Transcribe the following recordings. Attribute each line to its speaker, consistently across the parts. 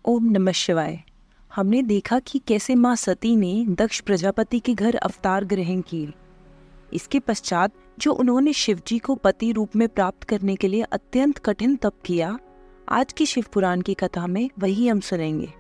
Speaker 1: ओम नमः शिवाय। हमने देखा कि कैसे माँ सती ने दक्ष प्रजापति के घर अवतार ग्रहण किए। इसके पश्चात जो उन्होंने शिवजी को पति रूप में प्राप्त करने के लिए अत्यंत कठिन तप किया, आज की शिव पुराण की कथा में वही हम सुनेंगे।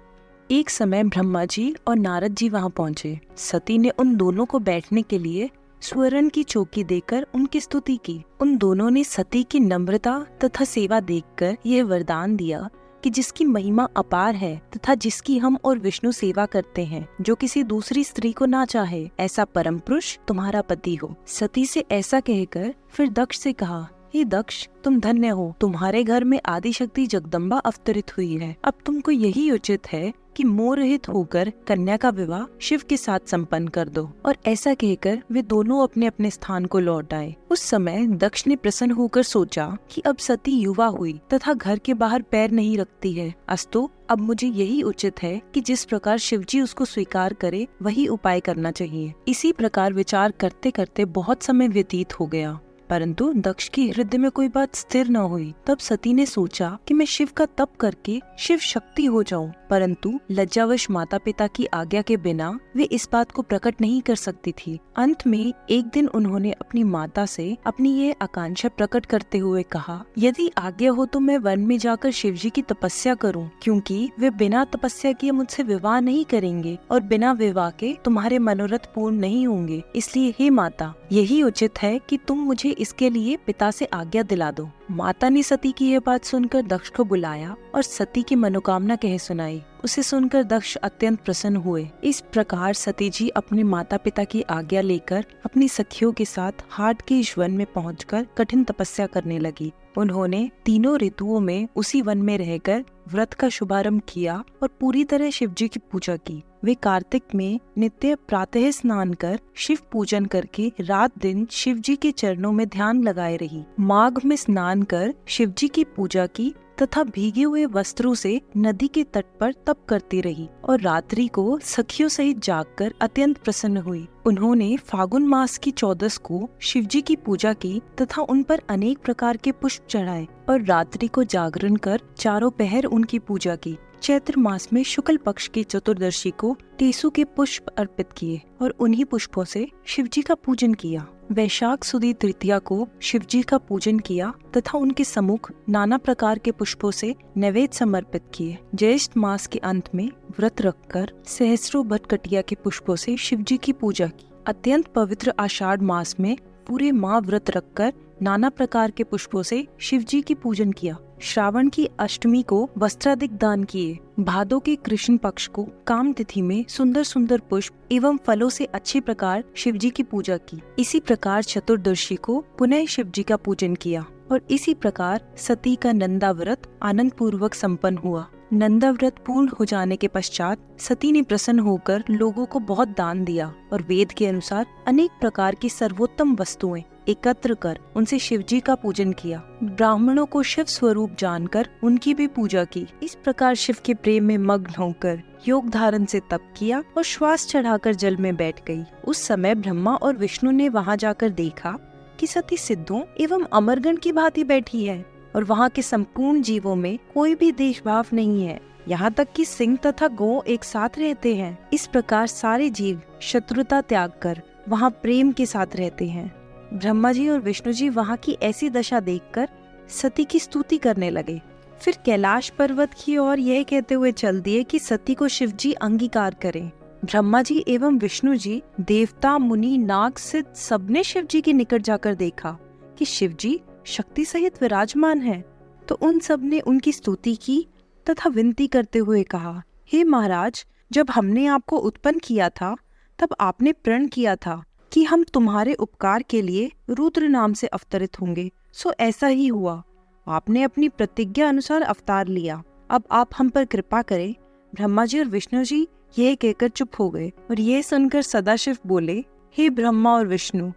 Speaker 1: एक समय ब्रह्मा जी और नारद जी वहां पहुंचे। सती ने उन दोनों को बैठने के लिए स्वर्ण की चौकी देकर उनकी स्तुति की। उन दोनों ने सती की नम्रता तथा सेवा देखकर यह वरदान दिया कि जिसकी महिमा अपार है तथा जिसकी हम और विष्णु सेवा करते हैं, जो किसी दूसरी स्त्री को ना चाहे, ऐसा परम पुरुष तुम्हारा पति हो। सती से ऐसा कहकर फिर दक्ष से कहा, हे दक्ष, तुम धन्य हो, तुम्हारे घर में आदि शक्ति जगदम्बा अवतरित हुई है। अब तुमको यही उचित है कि मोह रहित होकर कन्या का विवाह शिव के साथ संपन्न कर दो। और ऐसा कहकर वे दोनों अपने अपने स्थान को लौट आए। उस समय दक्ष ने प्रसन्न होकर सोचा कि अब सती युवा हुई तथा घर के बाहर पैर नहीं रखती है, अस्तु अब मुझे यही उचित है कि जिस प्रकार शिवजी उसको स्वीकार करे वही उपाय करना चाहिए। इसी प्रकार विचार करते करते बहुत समय व्यतीत हो गया, परंतु दक्ष की हृदय में कोई बात स्थिर न हुई। तब सती ने सोचा कि मैं शिव का तप करके शिव शक्ति हो जाऊं, परंतु लज्जावश माता पिता की आज्ञा के बिना वे इस बात को प्रकट नहीं कर सकती थी। अंत में एक दिन उन्होंने अपनी माता से अपनी ये आकांक्षा प्रकट करते हुए कहा, यदि आज्ञा हो तो मैं वन में जाकर शिवजी की तपस्या करूं, क्योंकि वे बिना तपस्या किए मुझसे विवाह नहीं करेंगे और बिना विवाह के तुम्हारे मनोरथ पूर्ण नहीं होंगे। इसलिए हे माता, यही उचित है कि तुम मुझे इसके लिए पिता से आज्ञा दिला दो। माता ने सती की यह बात सुनकर दक्ष को बुलाया और सती की मनोकामना कह सुनाई। उसे सुनकर दक्ष अत्यंत प्रसन्न हुए। इस प्रकार सती जी अपने माता पिता की आज्ञा लेकर अपनी सखियों के साथ हाट के इस वन में पहुंचकर कठिन तपस्या करने लगी। उन्होंने तीनों ऋतुओं में उसी वन में रहकर व्रत का शुभारंभ किया और पूरी तरह शिवजी की पूजा की। वे कार्तिक में नित्य प्रातः स्नान कर शिव पूजन करके रात दिन शिवजी के चरणों में ध्यान लगाए रही। माघ में स्नान कर शिवजी की पूजा की तथा भीगे हुए वस्त्रों से नदी के तट पर तप करती रही और रात्रि को सखियों सहित जागकर अत्यंत प्रसन्न हुई। उन्होंने फागुन मास की 14 को शिवजी की पूजा की तथा उन पर अनेक प्रकार के पुष्प चढ़ाए और रात्रि को जागरण कर चारों पहर उनकी पूजा की। चैत्र मास में शुक्ल पक्ष की चतुर्दशी को टेसु के पुष्प अर्पित किए और उन्हीं पुष्पों से शिवजी का पूजन किया। वैशाख सुदी तृतीया को शिवजी का पूजन किया तथा उनके सम्मुख नाना प्रकार के पुष्पों से नैवेद्य समर्पित किए। ज्येष्ठ मास के अंत में व्रत रखकर सहस्रों भटकटिया के पुष्पों से शिवजी की पूजा की। अत्यंत पवित्र आषाढ़ मास में पूरे माह व्रत रखकर नाना प्रकार के पुष्पों से शिवजी की पूजन किया। श्रावण की अष्टमी को वस्त्रादिक दान किए। भादों के कृष्ण पक्ष को काम तिथि में सुंदर सुंदर पुष्प एवं फलों से अच्छी प्रकार शिवजी की पूजा की। इसी प्रकार चतुर्दशी को पुनः शिवजी का पूजन किया और इसी प्रकार सती का नंदा व्रत आनंद पूर्वक संपन्न हुआ। नंदा व्रत पूर्ण हो जाने के पश्चात सती ने प्रसन्न होकर लोगों को बहुत दान दिया और वेद के अनुसार अनेक प्रकार की सर्वोत्तम वस्तुएं एकत्र कर उनसे शिवजी का पूजन किया। ब्राह्मणों को शिव स्वरूप जानकर उनकी भी पूजा की। इस प्रकार शिव के प्रेम में मग्न होकर योग धारण से तप किया और श्वास चढ़ाकर जल में बैठ गई। उस समय ब्रह्मा और विष्णु ने वहां जाकर देखा कि सती सिद्धों एवं अमरगण की भांति बैठी है और वहाँ के संपूर्ण जीवों में कोई भी देशभाव नहीं है, यहाँ तक कि सिंह तथा गौ एक साथ रहते हैं। इस प्रकार सारे जीव शत्रुता त्याग कर वहाँ प्रेम के साथ रहते हैं। ब्रह्मा जी और विष्णु जी वहाँ की ऐसी दशा देखकर सती की स्तुति करने लगे। फिर कैलाश पर्वत की ओर यह कहते हुए चल दिए कि सती को शिवजी अंगीकार करें। ब्रह्मा जी एवं विष्णु जी, देवता, मुनि, नाग, सिद्ध सबने शिवजी के निकट जाकर देखा कि शिवजी शक्ति सहित विराजमान है, तो उन सब ने उनकी स्तुति की तथा विनती करते हुए कहा, हे महाराज, जब हमने आपको उत्पन्न किया था तब आपने प्रण किया था कि हम तुम्हारे उपकार के लिए रुद्र नाम से अवतरित होंगे। सो ऐसा ही हुआ, आपने अपनी प्रतिज्ञा अनुसार अवतार लिया। अब आप हम पर कृपा करें। ब्रह्मा जी और विष्णु जी यह कहकर चुप हो गए और यह सुनकर सदाशिव बोले, हे ब्रह्मा और विष्णु,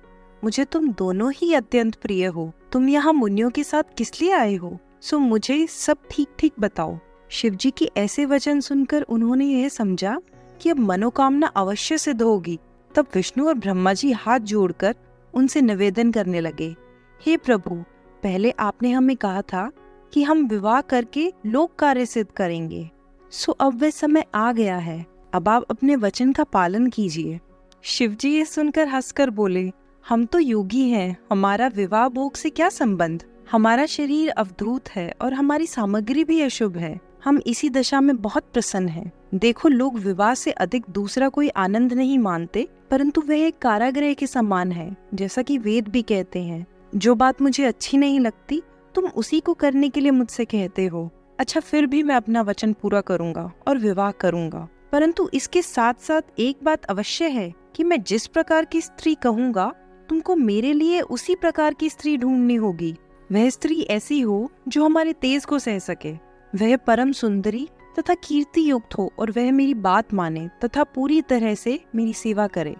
Speaker 1: मुझे तुम दोनों ही अत्यंत प्रिय हो। तुम यहाँ मुनियों के साथ किस लिए आए हो? सो मुझे सब ठीक ठीक बताओ। शिवजी की ऐसे वचन सुनकर उन्होंने यह समझा कि अब मनोकामना अवश्य सिद्ध होगी। तब विष्णु और ब्रह्मा जी हाथ जोड़कर उनसे निवेदन करने लगे, हे प्रभु, पहले आपने हमें कहा था कि हम विवाह करके लोक कार्य सिद्ध करेंगे, सो अब वह समय आ गया है, अब आप अपने वचन का पालन कीजिए। शिवजी ये सुनकर हंसकर बोले, हम तो योगी हैं, हमारा विवाह भोग से क्या संबंध। हमारा शरीर अवधूत है और हमारी सामग्री भी अशुभ है। हम इसी दशा में बहुत प्रसन्न हैं। देखो, लोग विवाह से अधिक दूसरा कोई आनंद नहीं मानते, परंतु वह एक कारागृह के समान है, जैसा कि वेद भी कहते हैं। जो बात मुझे अच्छी नहीं लगती, तुम उसी को करने के लिए मुझसे कहते हो। अच्छा, फिर भी मैं अपना वचन पूरा करूंगा और विवाह करूंगा, परंतु इसके साथ साथ एक बात अवश्य है कि मैं जिस प्रकार की स्त्री कहूंगा, तुमको मेरे लिए उसी प्रकार की स्त्री ढूंढनी होगी। वह स्त्री ऐसी हो जो हमारे तेज को सह सके, वह परम सुंदरी तथा कीर्ति युक्त हो और वह मेरी बात माने तथा पूरी तरह से मेरी सेवा करे।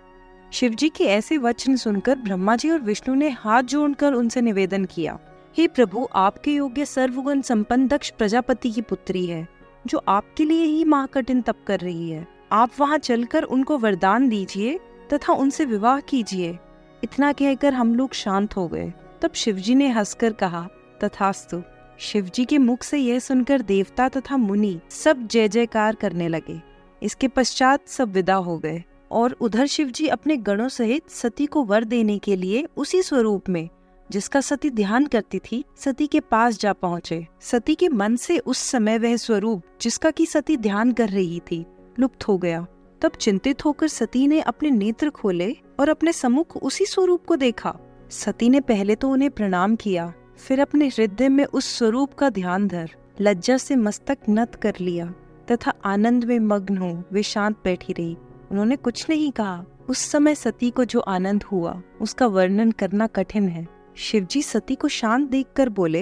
Speaker 1: शिवजी के ऐसे वचन सुनकर ब्रह्मा जी और विष्णु ने हाथ जोड़कर उनसे निवेदन किया, हे प्रभु, आपके योग्य सर्वगुण संपन्न दक्ष प्रजापति की पुत्री है, जो आपके लिए ही महाकठिन तप कर रही है। आप वहां चलकर उनको वरदान दीजिए तथा उनसे विवाह कीजिए। इतना कहकर हम लोग शांत हो गए। तब शिवजी ने हंसकर कहा, तथास्तु। शिवजी के मुख से यह सुनकर देवता तथा मुनि सब जय जयकार करने लगे। इसके पश्चात सब विदा हो गए और उधर शिवजी अपने गणों सहित सती को वर देने के लिए उसी स्वरूप में जिसका सती ध्यान करती थी, सती के पास जा पहुँचे। सती के मन से उस समय वह स्वरूप जिसका की सती ध्यान कर रही थी लुप्त हो गया। तब चिंतित होकर सती ने अपने नेत्र खोले और अपने सम्मुख उसी स्वरूप को देखा। सती ने पहले तो उन्हें प्रणाम किया, फिर अपने हृदय में उस स्वरूप का ध्यान धर लज्जा से मस्तक नत कर लिया तथा आनंद में मग्न हो वे शांत बैठी रही। उन्होंने कुछ नहीं कहा। उस समय सती को जो आनंद हुआ उसका वर्णन करना कठिन है। शिवजी सती को शांत देखकर बोले,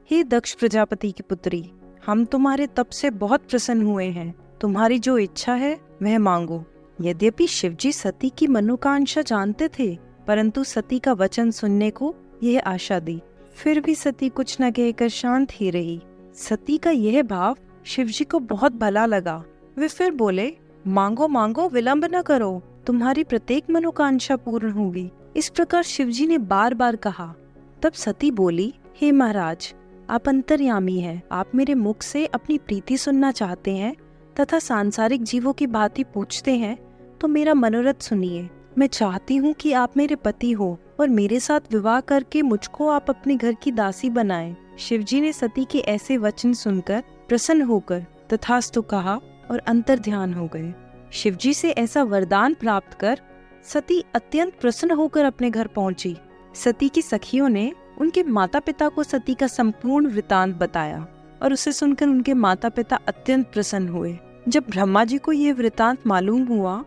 Speaker 1: हे दक्ष प्रजापति की पुत्री, हम तुम्हारे तप से बहुत प्रसन्न हुए हैं। तुम्हारी जो इच्छा है वह मांगो। यद्यपि शिवजी सती की मनोकांक्षा जानते थे, परंतु सती का वचन सुनने को यह आशा दी। फिर भी सती कुछ न कहकर शांत ही रही। सती का यह भाव शिवजी को बहुत भला लगा। वे फिर बोले, मांगो मांगो, विलंब न करो, तुम्हारी प्रत्येक मनोकांक्षा पूर्ण होगी। इस प्रकार शिवजी ने बार बार कहा। तब सती बोली, हे महाराज, आप अंतर्यामी हैं, आप मेरे मुख से अपनी प्रीति सुनना चाहते हैं तथा सांसारिक जीवों की भांति पूछते हैं, तो मेरा मनोरथ सुनिए। मैं चाहती हूँ कि आप मेरे पति हो और मेरे साथ विवाह करके मुझको आप अपने घर की दासी बनाएं। शिवजी ने सती के ऐसे वचन सुनकर प्रसन्न होकर तथास्तु कहा और अंतर ध्यान हो गए। शिवजी से ऐसा वरदान प्राप्त कर सती अत्यंत प्रसन्न होकर अपने घर पहुंची। सती की सखियों ने उनके माता पिता को सती का संपूर्ण वृतांत बताया और उसे सुनकर उनके माता पिता अत्यंत प्रसन्न हुए। जब ब्रह्मा जी को यह वृतांत मालूम हुआ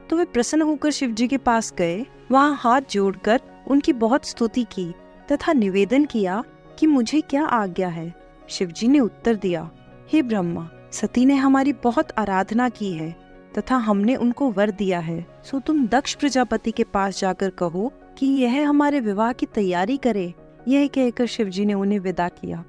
Speaker 1: तो वे प्रसन्न होकर शिवजी के पास गए। वहां हाथ जोड़कर उनकी बहुत स्तुति की तथा निवेदन किया कि मुझे क्या आज्ञा है। शिवजी ने उत्तर दिया, हे ब्रह्मा, सती ने हमारी बहुत आराधना की है तथा हमने उनको वर दिया है। सो तुम दक्ष प्रजापति के पास जाकर कहो कि यह हमारे विवाह की तैयारी करे। यह कहकर शिवजी ने उन्हें विदा किया।